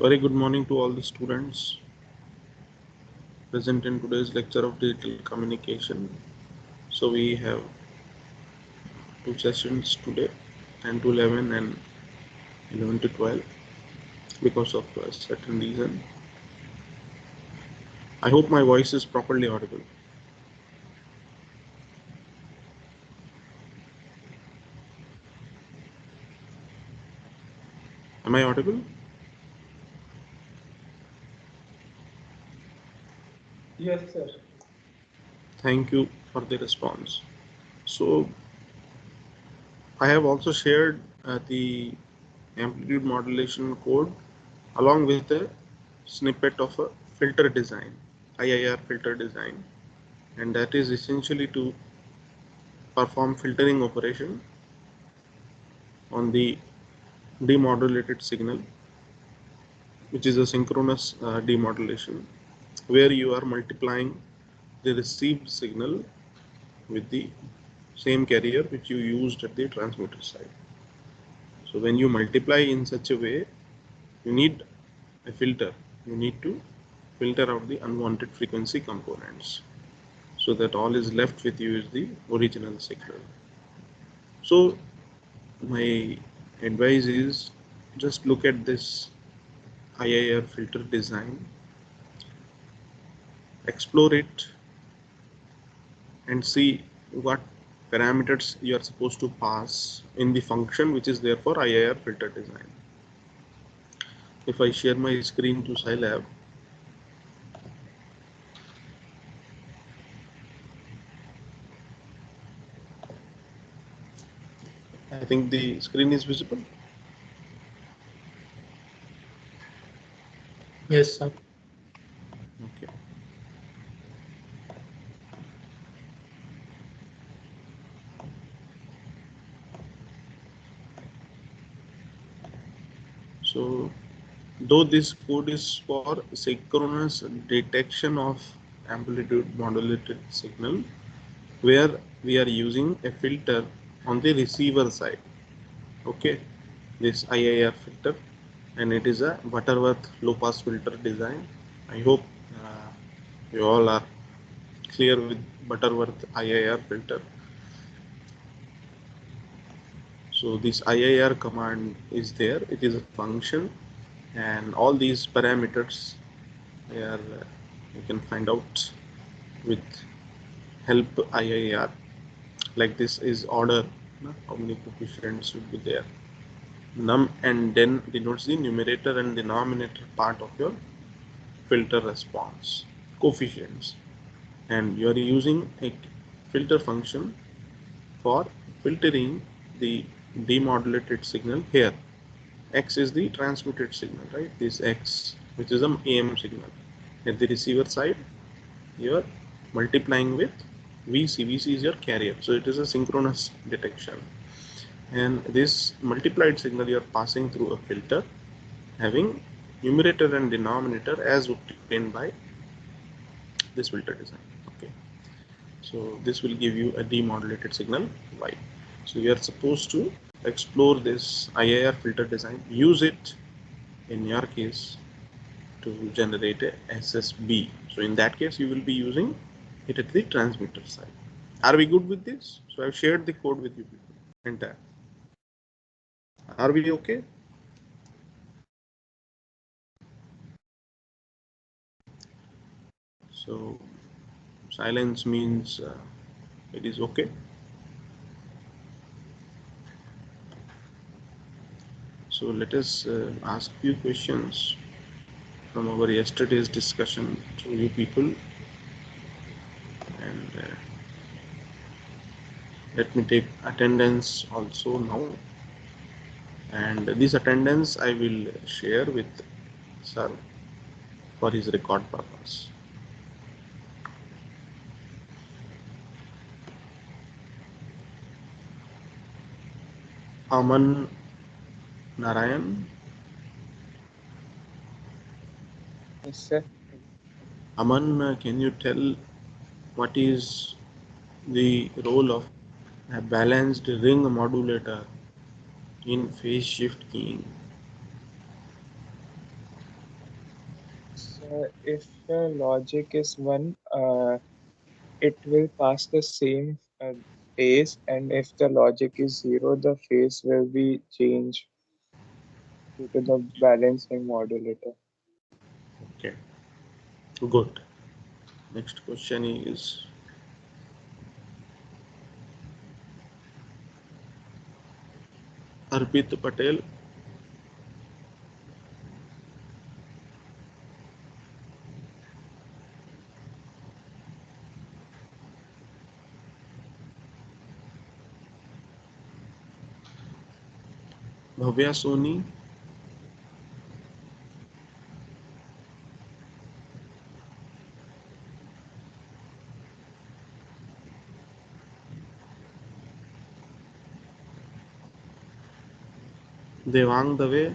Very good morning to all the students present in today's lecture of digital communication. So we have two sessions today, 10 to 11 and 11 to 12 because of a certain reason. I hope my voice is properly audible. Am I audible? Yes, sir. Thank you for the response. So I have also shared the amplitude modulation code along with a snippet of a filter design, IIR filter design, and that is essentially to perform filtering operation on the demodulated signal, which is a synchronous demodulation, where you are multiplying the received signal with the same carrier which you used at the transmitter side. So when you multiply in such a way, you need a filter. You need to filter out the unwanted frequency components so that all is left with you is the original signal. So my advice is just look at this IIR filter design, explore it and see what parameters you are supposed to pass in the function which is there for IIR filter design. If I share my screen to Scilab, I think the screen is visible. Yes, sir. Okay. So though this code is for synchronous detection of amplitude modulated signal, where we are using a filter on the receiver side. Okay, this IIR filter, and it is a Butterworth low pass filter design. I hope you all are clear with Butterworth IIR filter. So this IIR command is there, it is a function, and all these parameters are you can find out with help IIR. Like this is order, how many coefficients should be there. Num and den denotes the numerator and denominator part of your filter response coefficients, and you are using a filter function for filtering the demodulated signal here. X is the transmitted signal, right? This X, which is an AM signal. At the receiver side, you are multiplying with VC. VC is your carrier, so it is a synchronous detection. And this multiplied signal you are passing through a filter having numerator and denominator as obtained by this filter design. Okay, so this will give you a demodulated signal Y. So we are supposed to explore this IIR filter design, use it in your case to generate a SSB. So in that case you will be using it at the transmitter side. Are we good with this? So I've shared the code with you people entire. Are we okay? So silence means it is okay. So let us ask few questions from our yesterday's discussion to you people, and let me take attendance also now, and this attendance I will share with sir for his record purpose. Aman Narayan. Yes, sir. Aman, can you tell what is the role of a balanced ring modulator in phase shift keying? If the logic is 1, it will pass the same phase, and if the logic is 0, the phase will be changed due to the balancing modulator. Okay, good. Next question is Arpit Patel. Bhavya Soni. Devang Dave.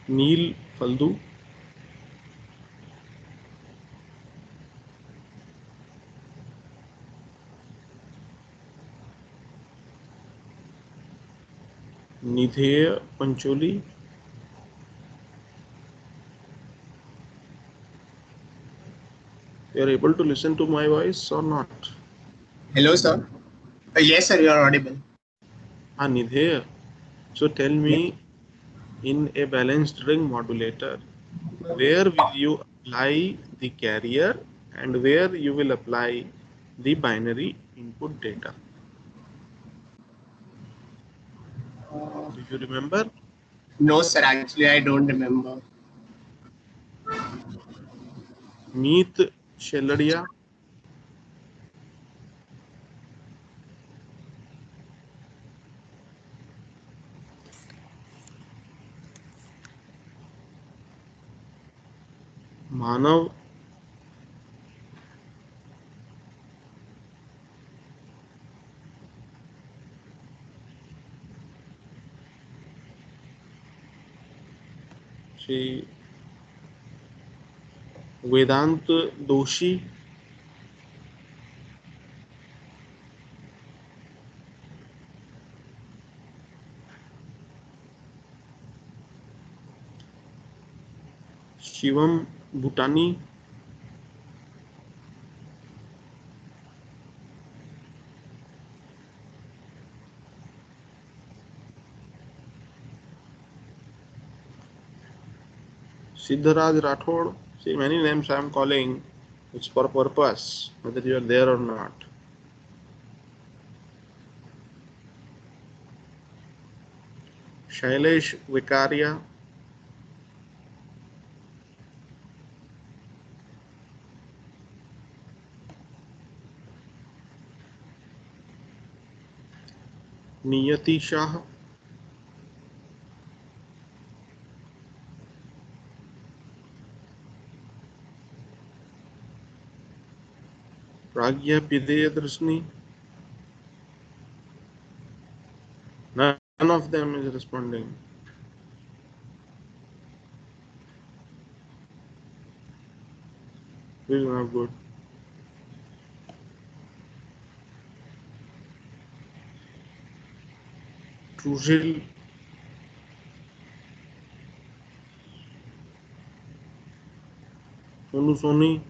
Neil Faldu. Nidheya Pancholi. You are able to listen to my voice or not? Hello, sir. Yes, sir, you are audible. Nidheya. So tell me, in a balanced ring modulator, where will you apply the carrier and where you will apply the binary input data? Do you remember? No, sir, actually, I don't remember. Meet Sheladia. Manav. She Vedant Doshi. Shivam Bhutani. Siddharaj Rathod. See, many names I am calling. It's for purpose, whether you are there or not. Shailesh Vikaria. Niyati Shah. Pragya Pideyadrasni. None of them is responding. This is not good. Trushil. Sonu Soni.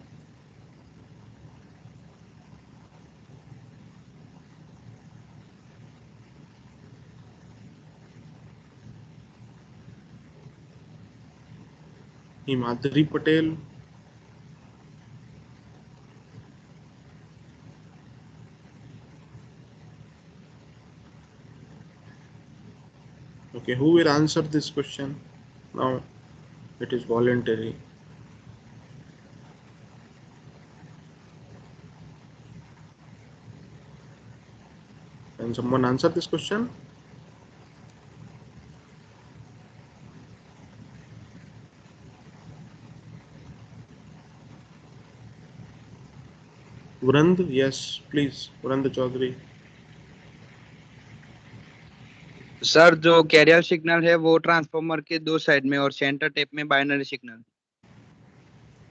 Himadri Patel. Okay, who will answer this question? Now it is voluntary. Can someone answer this question? Vrand, yes, please. Vrand Chaudhary. Sir जो carrier signal है वो transformer के दो side में और centre tap में binary signal.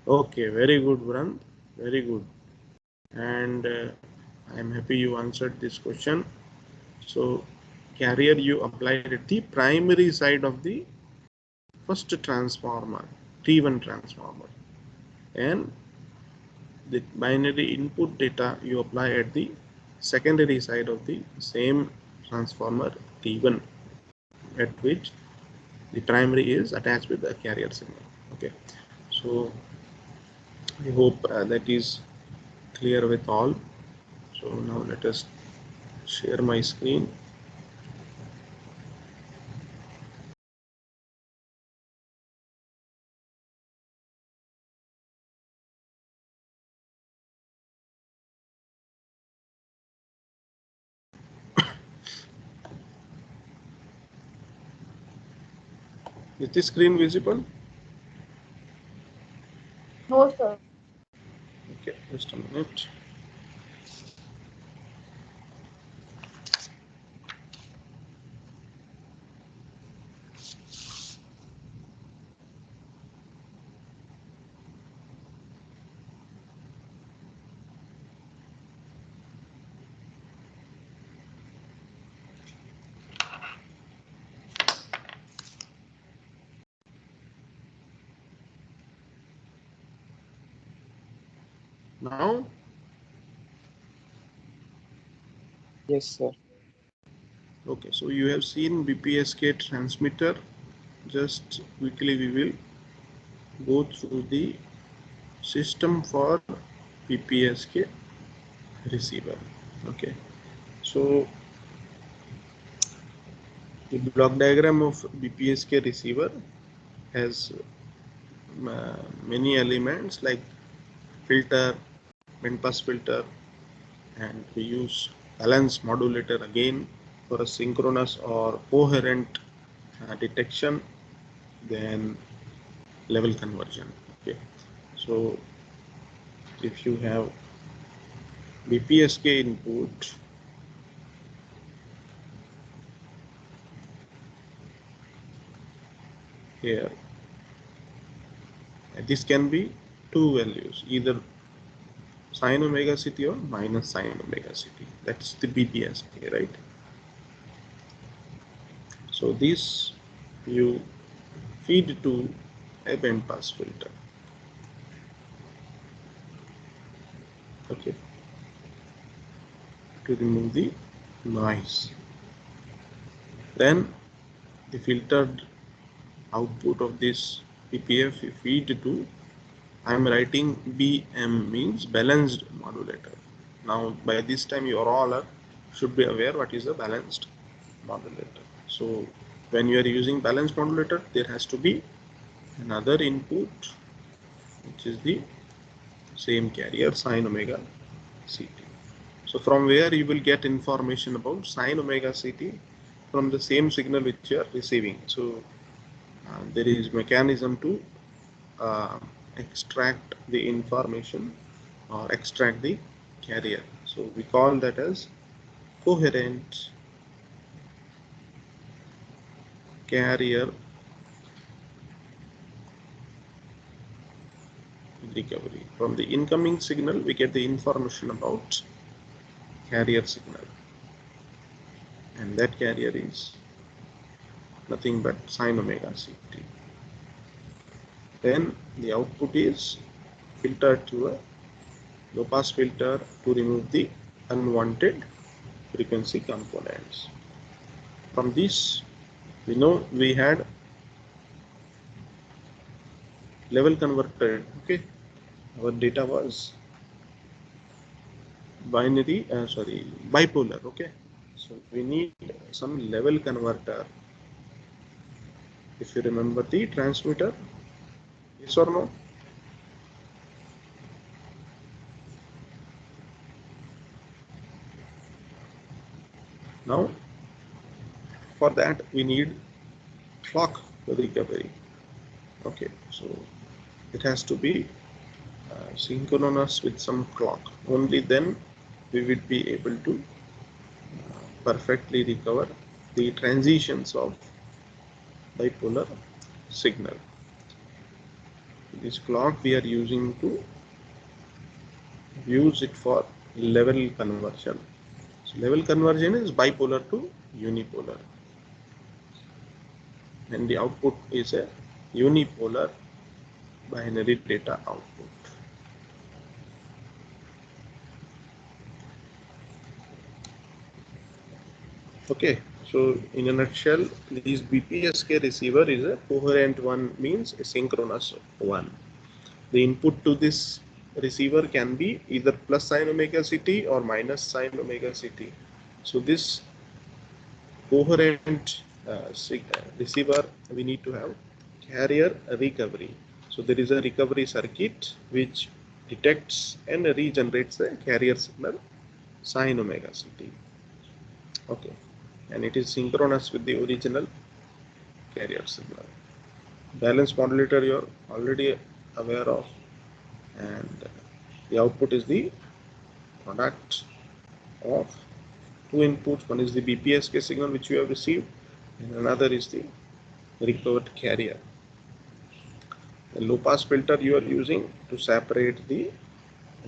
Okay, very good, Brand. Very good. And I am happy you answered this question. So, carrier you applied at the primary side of the first transformer, T1 transformer, and the binary input data you apply at the secondary side of the same transformer T1, at which the primary is attached with the carrier signal. Okay, so I hope that is clear with all. So now let us share my screen. Is the screen visible? No, sir. Okay, just a minute. Now, Yes, sir. okay, so you have seen BPSK transmitter. Just quickly we will go through the system for BPSK receiver. Okay, so the block diagram of BPSK receiver has many elements like filter, bandpass filter, and we use balance modulator again for a synchronous or coherent detection, then level conversion. Okay, so if you have BPSK input, here this can be two values, either sine omega ct or minus sine omega ct. That's the BPSK, right? So this you feed to a bandpass filter. Okay, to remove the noise. Then the filtered output of this PPF we feed to, I am writing BM means balanced modulator. Now by this time you all should be aware what is a balanced modulator. So when you are using balanced modulator, there has to be another input which is the same carrier sine omega ct. So from where you will get information about sine omega ct? From the same signal which you are receiving. So there is mechanism to extract the information or extract the carrier. So we call that as coherent carrier recovery. From the incoming signal, we get the information about carrier signal, and that carrier is nothing but sine omega ct. Then the output is filtered to a low pass filter to remove the unwanted frequency components. From this, we know we had level converted. Okay, our data was binary, bipolar. Okay, so we need some level converter. If you remember the transmitter, yes or no? Now, for that we need clock recovery. Okay, so it has to be synchronous with some clock. Only then we will be able to perfectly recover the transitions of bipolar signal. This clock we are using to use it for level conversion. So level conversion is bipolar to unipolar, and the output is a unipolar binary data output. Okay, so in a nutshell, this BPSK receiver is a coherent one, means a synchronous one. The input to this receiver can be either plus sine omega ct or minus sine omega ct. So this coherent receiver, we need to have carrier recovery. So there is a recovery circuit which detects and regenerates the carrier signal sine omega ct. Okay, and it is synchronous with the original carrier signal. Balance modulator you are already aware of, and the output is the product of two inputs. One is the BPSK signal which you have received, and another is the recovered carrier. The low pass filter you are using to separate the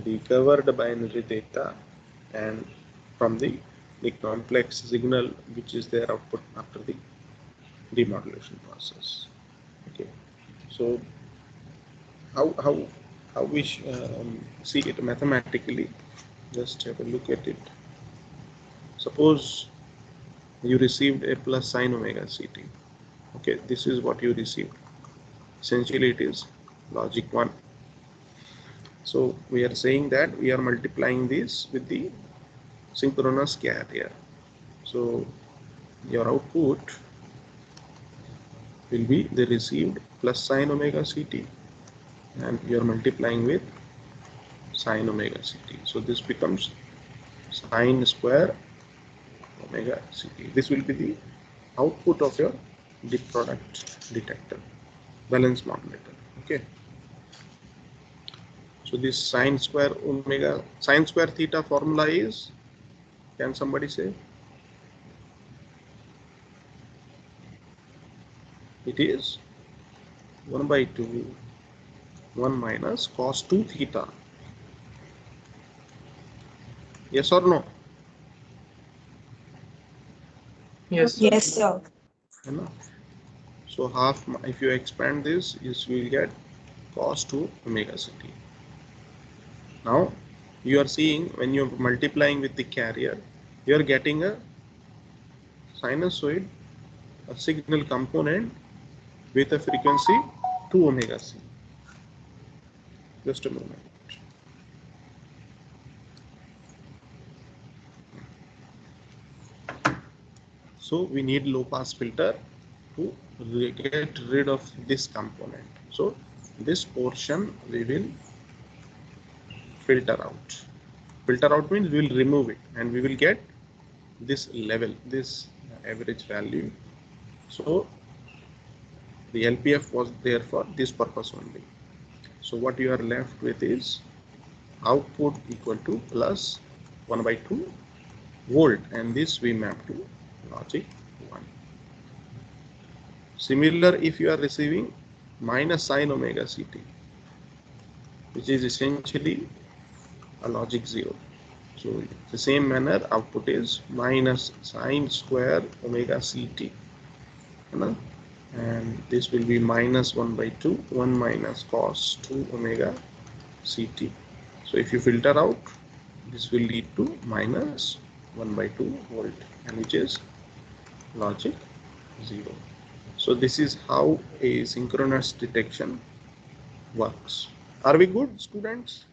recovered binary data and from the complex signal which is their output after the demodulation process. Okay, so how we see it mathematically? Just have a look at it. Suppose you received a plus sine omega ct. Okay, this is what you received. Essentially it is logic 1. So we are saying that we are multiplying this with the synchronous carrier. So your output will be the received plus sine omega ct, and you are multiplying with sine omega ct. So this becomes sine square omega ct. This will be the output of your dip product detector, balance modulator. Okay. So this sine square omega, sine square theta formula is, can somebody say? It is 1 by 2, 1 minus cos 2 theta. Yes or no? Yes. Yes, sir. So half, if you expand this, you will get cos 2 omega ct. Now you are seeing when you are multiplying with the carrier, you are getting a sinusoid, a signal component with a frequency 2 omega c. Just a moment. So we need low pass filter to get rid of this component. So this portion we will filter out. Filter out means we will remove it, and we will get this level, this average value. So the LPF was there for this purpose only. So what you are left with is output equal to plus 1 by 2 volt, and this we map to logic 1. Similar, if you are receiving minus sine omega ct, which is essentially a logic 0. So the same manner, output is minus sine square omega ct, and this will be minus 1 by 2, 1 minus cos 2 omega ct. So if you filter out, this will lead to minus 1 by 2 volt, and which is logic 0. So this is how a synchronous detection works. Are we good, students?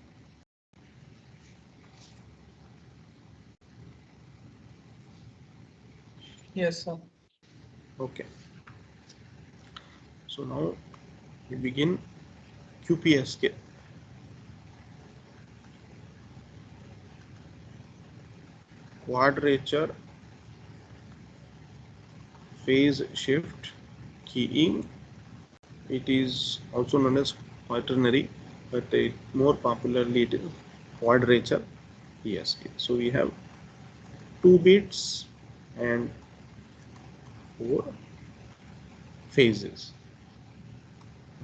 Yes, sir. Okay. So now we begin QPSK. Quadrature phase shift keying. It is also known as quaternary, but more popularly it is quadrature PSK. So we have 2 bits and 4 phases.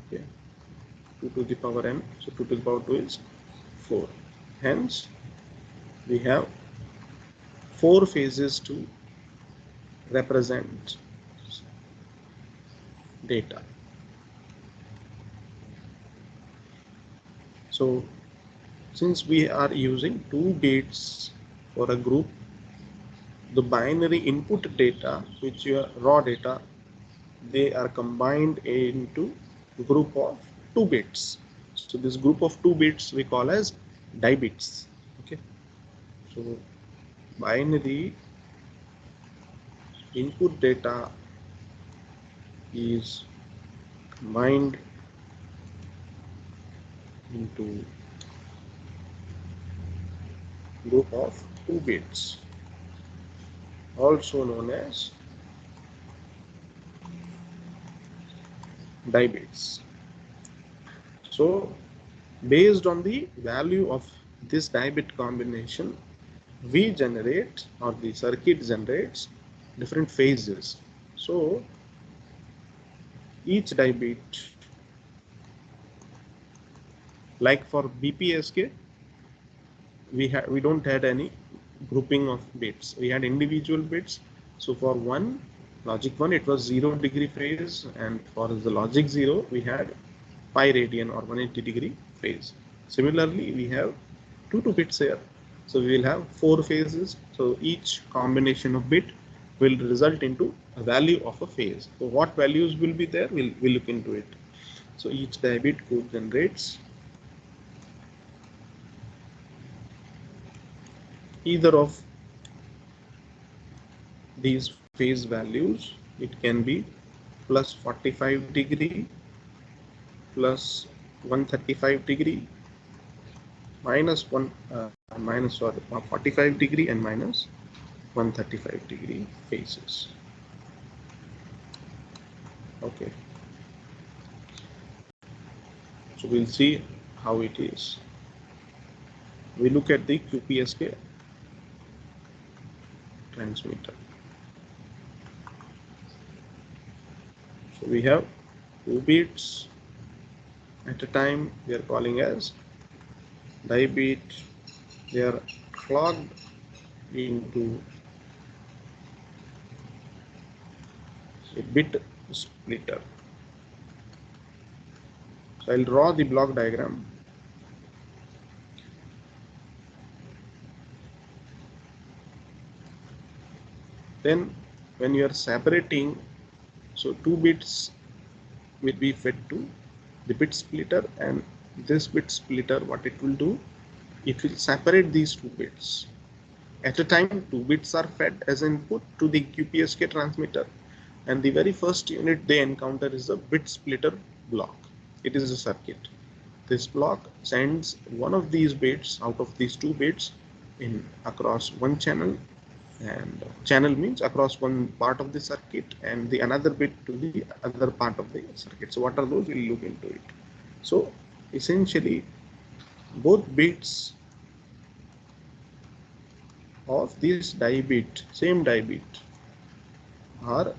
Okay. 2 to the power n, so 2 to the power 2 is 4. Hence, we have 4 phases to represent data. So, since we are using 2 bits for a group, the binary input data, which your raw data, they are combined into a group of 2 bits. So this group of 2 bits we call as die bits. Okay. So binary input data is combined into group of 2 bits, also known as die bits. So based on the value of this die bit combination, we generate, or the circuit generates, different phases. So each die bit, like for BPSK, we don't had any grouping of bits. We had individual bits. So for logic 1, it was 0 degree phase, and for the logic 0, we had pi radian or 180 degree phase. Similarly, we have 2 bits here. So we will have 4 phases. So each combination of bit will result into a value of a phase. So what values will be there? We'll look into it. So each die bit code generates either of these phase values. It can be plus 45 degree, plus 135 degree, minus 45 degree, and minus 135 degree phases. Okay. So we'll see how it is. We look at the QPSK transmitter. So we have 2 bits at a time. We are calling as die bit. They are clogged into a bit splitter. So I'll draw the block diagram. Then when you are separating, so 2 bits will be fed to the bit splitter, and this bit splitter, what it will do, it will separate these 2 bits. At a time, 2 bits are fed as input to the QPSK transmitter, and the very first unit they encounter is a bit splitter block. It is a circuit. This block sends one of these bits out of these 2 bits in across one channel, and channel means across one part of the circuit, and the another bit to the other part of the circuit. So what are those? We'll look into it. So essentially, both bits of this die bit, same die bit, are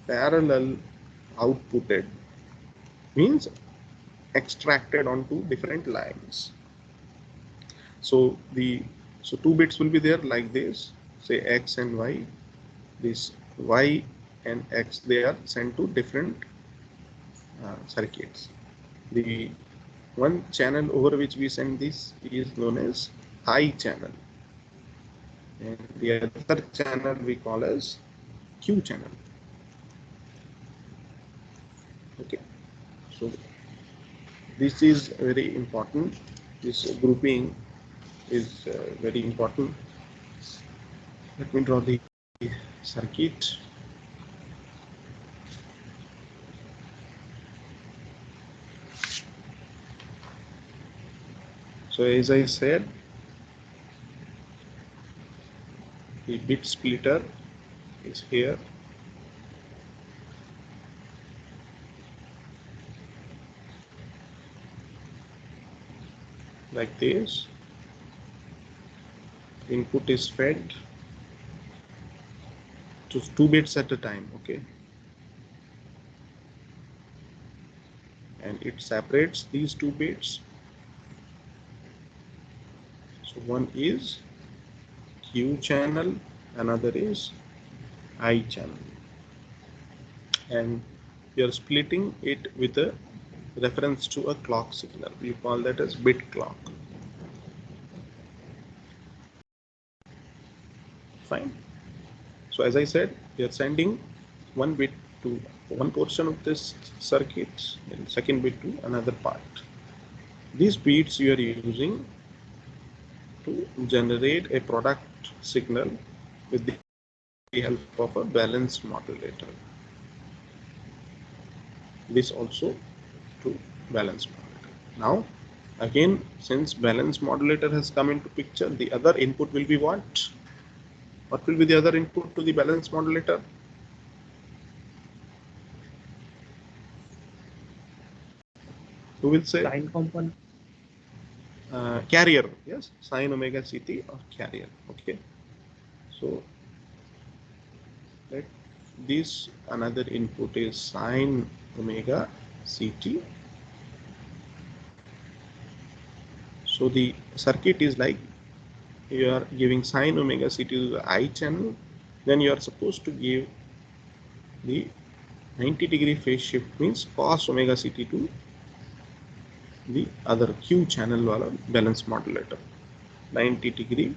parallel outputted, means extracted onto different lines. So 2 bits will be there like this, say X and Y. This Y and X, they are sent to different circuits. The one channel over which we send this is known as I channel, and the other channel we call as Q channel. Okay, so this is very important. This grouping is very important. Let me draw the circuit. So as I said, the bit splitter is here. Like this. Input is fed to 2 bits at a time. Okay. and it separates these two bits. So one is Q channel, another is I channel, and we are splitting it with a reference to a clock signal. We call that as bit clock. Fine. So as I said, we are sending one bit to one portion of this circuit and second bit to another part. These bits you are using to generate a product signal with the help of a balanced modulator. This also to balance modulator. Now again, since balance modulator has come into picture, the other input will be what? What will be the other input to the balance modulator? Who will say? Line component. Carrier, yes, sine omega CT or carrier. Okay, so let this another input is sine omega CT. So the circuit is like you are giving sine omega CT to the I channel, then you are supposed to give the 90-degree phase shift, means cos omega CT to the other Q channel wala balance modulator. 90-degree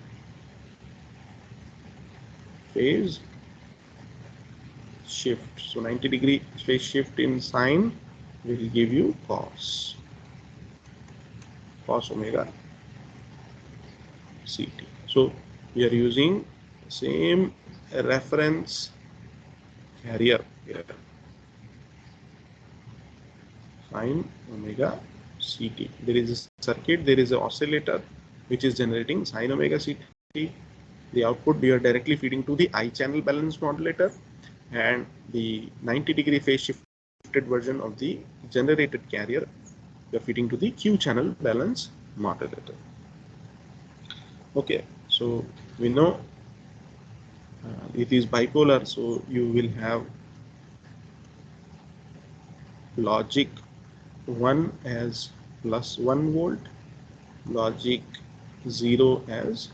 phase shift. So 90-degree phase shift in sine will give you cos omega CT. So we are using same reference carrier here, sine omega CT. There is a circuit, there is an oscillator which is generating sine omega CT. The output you are directly feeding to the I channel balance modulator, and the 90-degree phase shifted version of the generated carrier you are feeding to the Q channel balance modulator. Okay, so we know it is bipolar, so you will have logic 1 as plus 1 volt, logic 0 as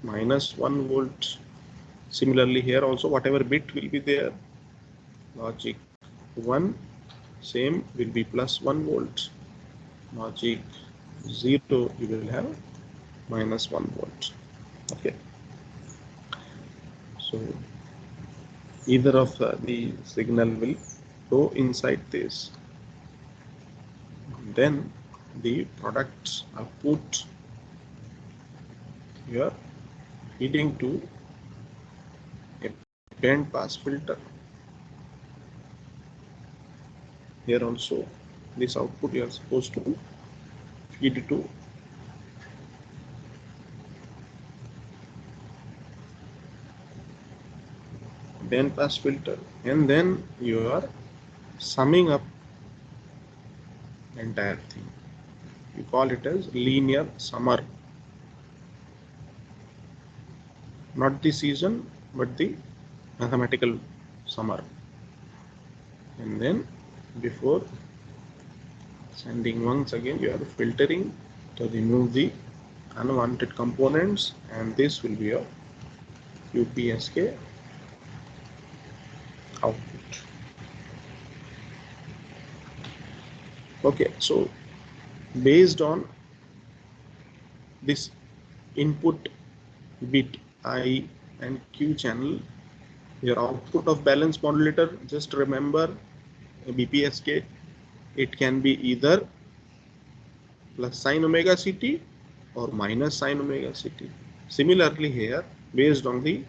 minus 1 volt. Similarly here also whatever bit will be there, logic 1 same will be plus 1 volt, logic 0 you will have minus 1 volt. Okay, so either of the signal will go inside this, then the product output you are feeding to a band pass filter. Here also this output you are supposed to feed to band pass filter, and then you are summing up entire thing. You call it as linear summer, not the season but the mathematical summer. And then before sending, once again you are filtering to remove the unwanted components, and this will be your QPSK output. Okay, so based on this input bit I and Q channel, your output of balance modulator, just remember BPSK, it can be either plus sine omega CT or minus sine omega CT. Similarly here, based on the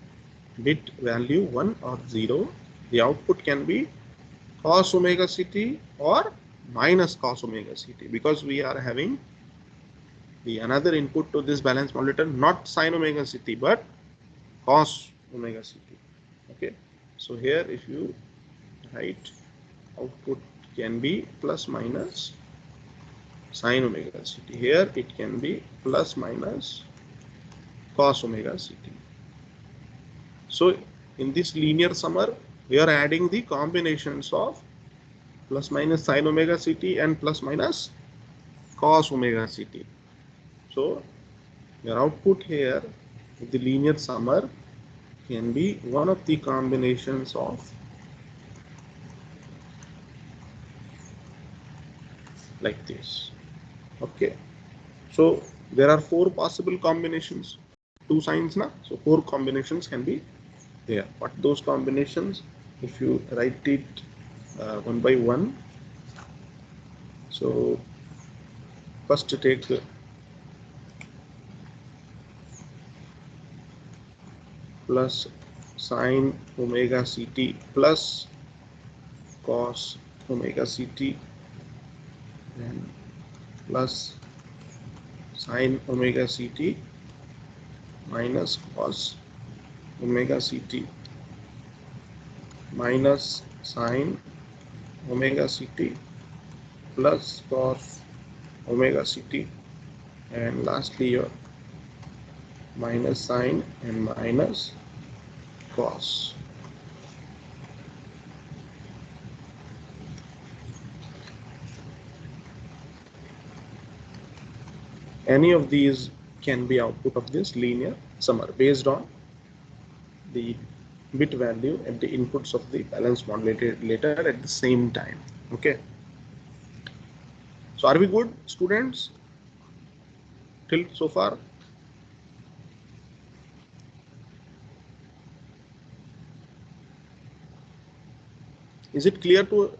bit value 1 or 0, the output can be cos omega CT or minus cos omega CT, because we are having the another input to this balance modulator, not sine omega CT but cos omega CT. Okay, so here if you write, output can be plus minus sine omega CT, here it can be plus minus cos omega CT. So in this linear summer we are adding the combinations of plus minus sin omega ct and plus minus cos omega ct. So your output here, the linear summer, can be one of the combinations of like this. Okay, so there are 4 possible combinations, 2 signs now, so 4 combinations can be there. What those combinations, if you write it one by one. So first take plus sin omega ct plus cos omega ct and plus sin omega ct minus cos omega ct minus sin omega ct plus cos omega ct, and lastly your minus sin and minus cos. Any of these can be output of this linear summer based on the bit value and the inputs of the balanced modulator at the same time. Okay, so are we good, students, till so far? Is it clear to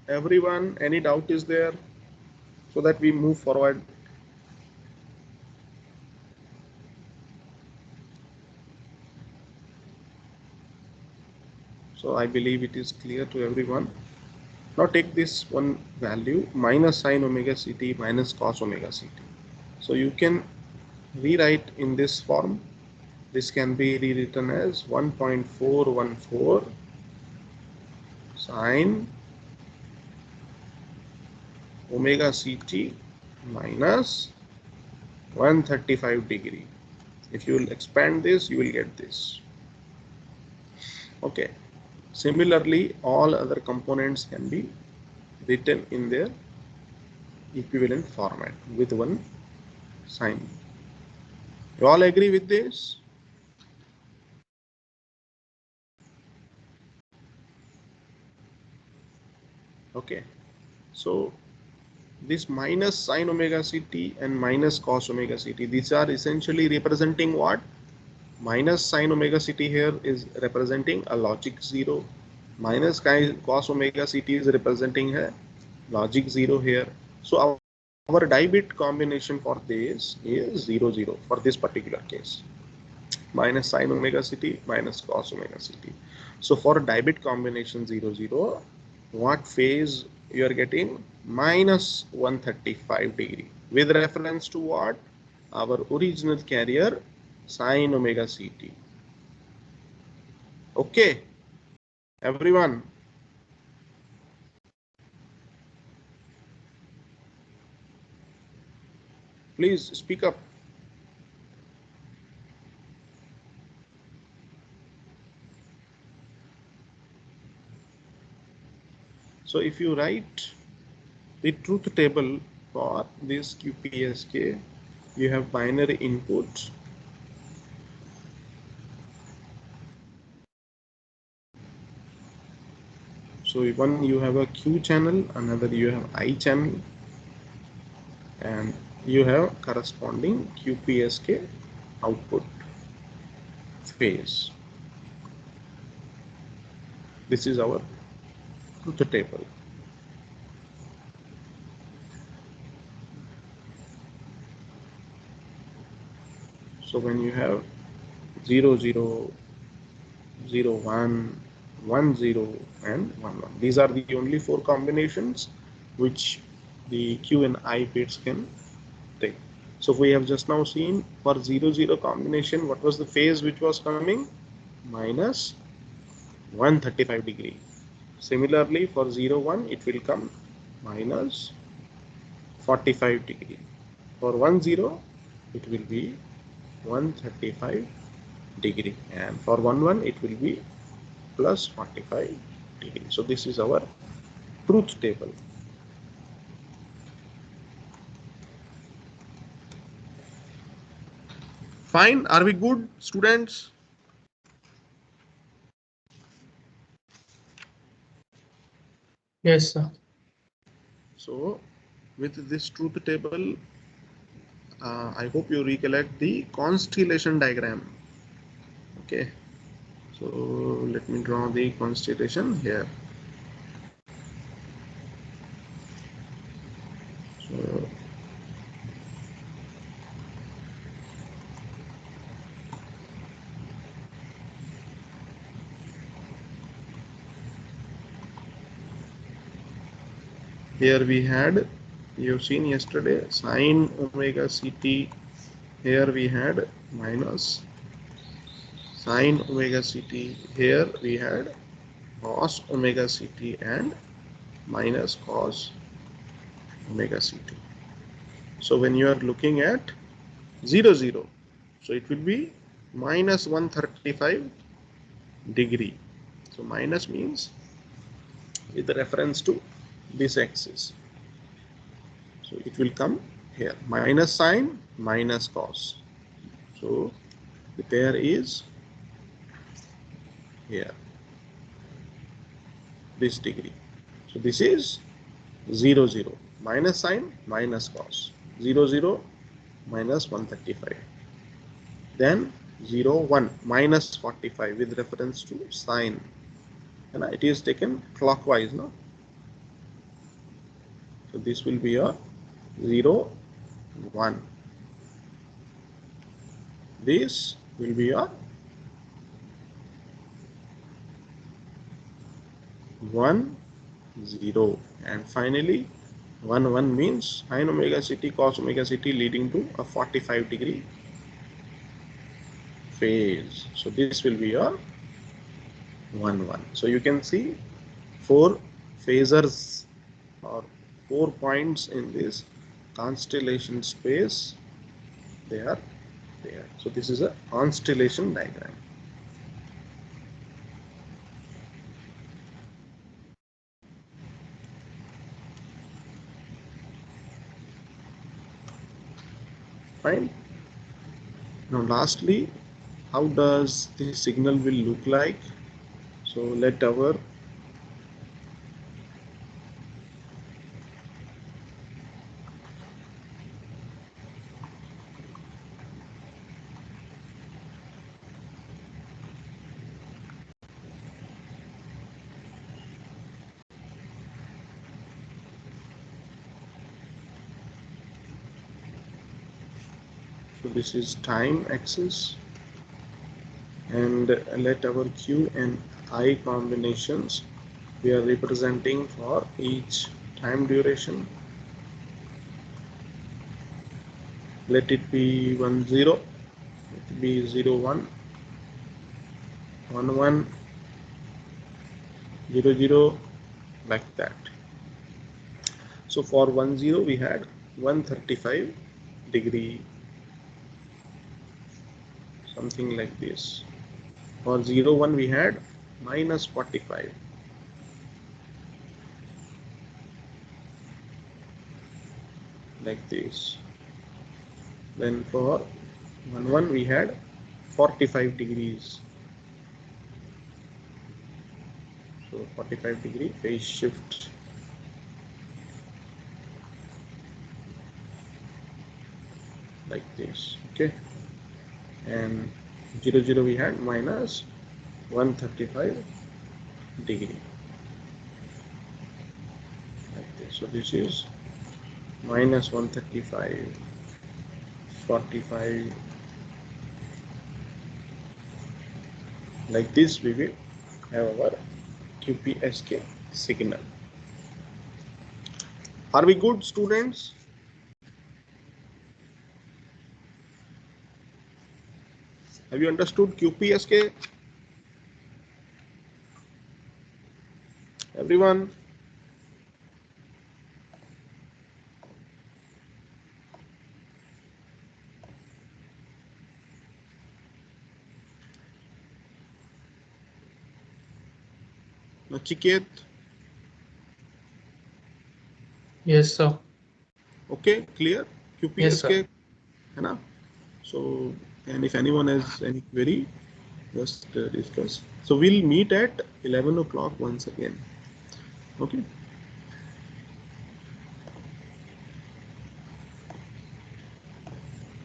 everyone? Any doubt is there, so that we move forward? So I believe it is clear to everyone. Now take this one value minus sin omega ct minus cos omega ct. So you can rewrite in this form. This can be rewritten as 1.414 sin omega ct minus 135 degree. If you will expand this, you will get this. Okay. Similarly, all other components can be written in their equivalent format with one sign. You all agree with this? Okay. So this minus sin omega ct and minus cos omega ct, these are essentially representing what? Minus sin omega ct here is representing a logic 0. Minus cos omega ct is representing a logic 0 here. So our die bit combination for this is 0 0 for this particular case. Minus sin omega ct minus cos omega ct. So for die bit combination 0 0, what phase you are getting? Minus 135 degree with reference to what? Our original carrier sin omega ct. Okay, everyone. Please speak up. So if you write the truth table for this QPSK, you have binary input. So one you have a Q channel, another you have I channel, and you have corresponding QPSK output phase. This is our truth table. So when you have 0 0, 0 1, 1 0 and 1 1, these are the only 4 combinations which the Q and I bits can take. So we have just now seen for 0 0 combination, what was the phase which was coming? Minus 135 degree. Similarly for 0 1, it will come minus 45 degree. For 1 0, it will be 135 degree, and for 1 1 it will be plus 45 degree. So this is our truth table. Fine, are we good, students? Yes, sir. So with this truth table, I hope you recollect the constellation diagram. Okay, so let me draw the constellation here. So here we had, you've seen yesterday, sine omega ct. Here we had minus sine omega ct. Here we had cos omega ct and minus cos omega ct. So when you are looking at 0, 0, so it will be minus 135 degree. So minus means with reference to this axis. So it will come here, minus sine, minus cos. So the pair is here, this degree. So this is 0, 0, minus sine, minus cos, 0, 0, minus 135. Then 0, 1, minus 45 with reference to sine. And it is taken clockwise, no? So this will be a 0, 1. This will be a 1, 0. And finally 1, 1 means sine omega ct, cos omega ct, leading to a 45 degree phase. So this will be a 1, 1. So you can see 4 phasors or 4 points in this constellation space. They are there. So this is a constellation diagram. Fine. Now lastly, how does the signal will look like? So let our so this is time axis, and let our q and I combinations we are representing for each time duration. Let it be 1, 0, let it be 0, 1, 1, 1, 0, 0, like that. So for 1, 0 we had 135 degree, something like this. For 0, 1 we had minus 45. Like this. Then for 1, 1 we had 45 degrees. So 45 degree phase shift. Like this. Okay. And 0, 0 we had minus 135 degree. Like this. So this is minus 135, 45. Like this we will have our QPSK signal. Are we good, students? Have you understood QPSK? Everyone? Nachiket? Yes, sir. Okay, clear? Yes, sir. QPSK, है ना? So, and if anyone has any query, just discuss. So we'll meet at 11 o'clock once again. Okay.